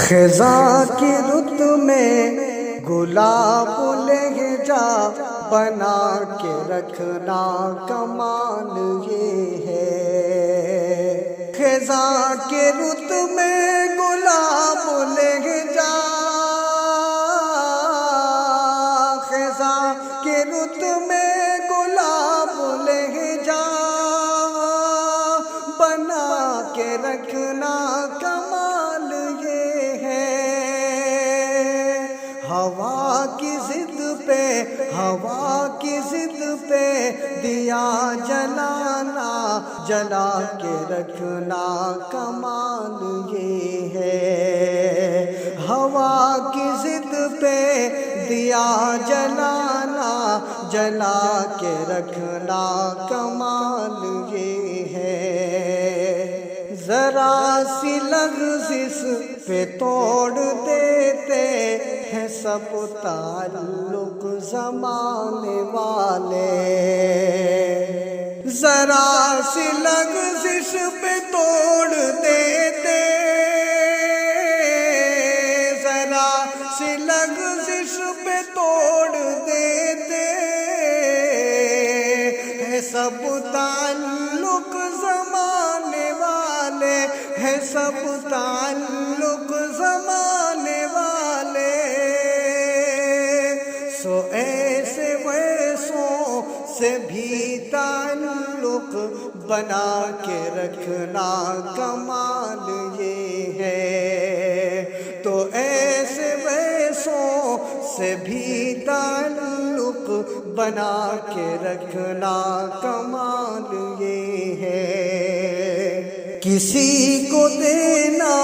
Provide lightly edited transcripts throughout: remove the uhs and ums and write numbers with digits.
خزاں کی رت میں گلاب لہجہ بنا کے رکھنا کمال یہ ہے۔ خزاں کی رت میں گلاب لہجہ، خزاں کی رت میں گلاب لہجہ بنا کے رکھنا کمال یہ ہے۔ ہوا کی ضد پہ، ہوا کی ضد پہ دیا جلانا، جلا کے رکھنا کمال یہ ہے۔ ہوا کی ضد پہ دیا جلانا، جلا کے رکھنا کمال یہ ہے۔ ذرا سی لغزش پہ توڑ دیتے ہیں سب تعلق زمانے والے۔ ذرا سی لغزش پہ توڑ دیتے، ذرا سی لغزش پہ توڑ دیتے ہیں سب تعلق زمانے والے، ہے سب تعلق زمانے والے۔ سو ایسے ویسوں سے بھی تعلق بنا کے رکھنا کمال یہ ہے۔ تو ایسے ویسوں سے بھی تعلق بنا کے رکھنا کمال یہ ہے۔ کسی کو دینا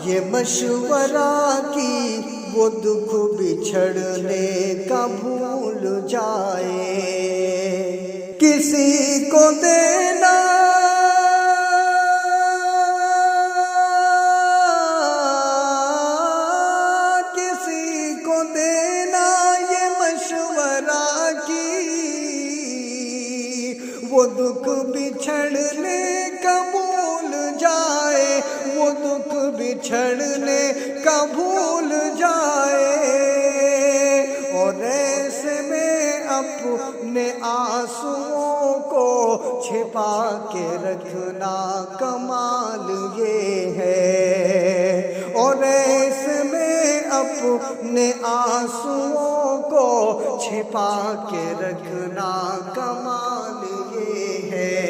یہ مشورہ کہ وہ دکھ بچھڑنے کا بھول جائے، کسی کو دینا یہ مشورہ کہ وہ دکھ بچھڑنے کا بھول جائے، وہ دکھ بچھڑنے کا بھول جائے۔ اور ایسے میں اپنے آنسوؤں کو چھپا کے رکھنا کمال یہ ہے۔ اور ایسے میں اپنے آنسوؤں کو چھپا کے رکھنا کمال یہ ہے۔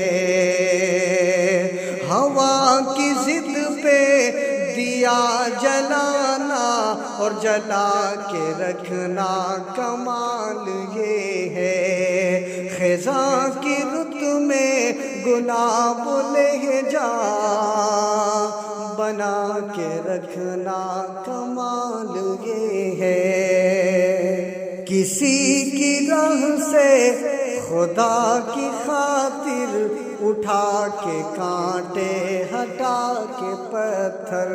ہوا کی ضد پہ دیا جلانا اور جلا کے رکھنا کمال یہ ہے۔ خزاں کی رت میں گلاب لہجہ بنا کے رکھنا کمال یہ ہے۔ کسی کی راہ سے خدا کی خاطر اٹھا کے کانٹے ہٹا کے پتھر،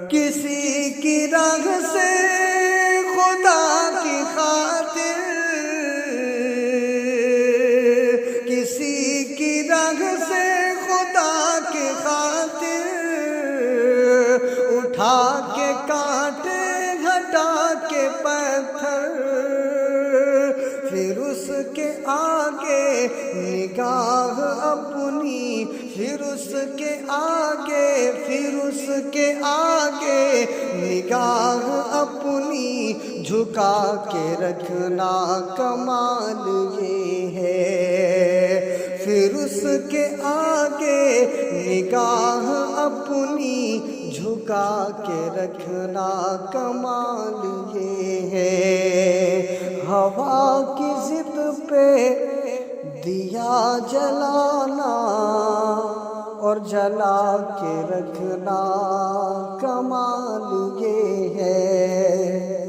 کسی کی راہ سے خدا کی خاطر، کسی کی راہ سے خدا کی خاطر اٹھا کے کانٹے ہٹا کے پتھر، پھر اس کے آگے نگاہ اپنی، پھر اس کے آگے، پھر اس کے آگے نگاہ اپنی جھکا کے رکھنا کمال یہ ہے۔ پھر اس کے آگے نگاہ اپنی جھکا کے رکھنا کمال یہ ہے۔ ہوا کی ضد پہ دیا جلانا اور جلا کے رکھنا کمال یہ ہے۔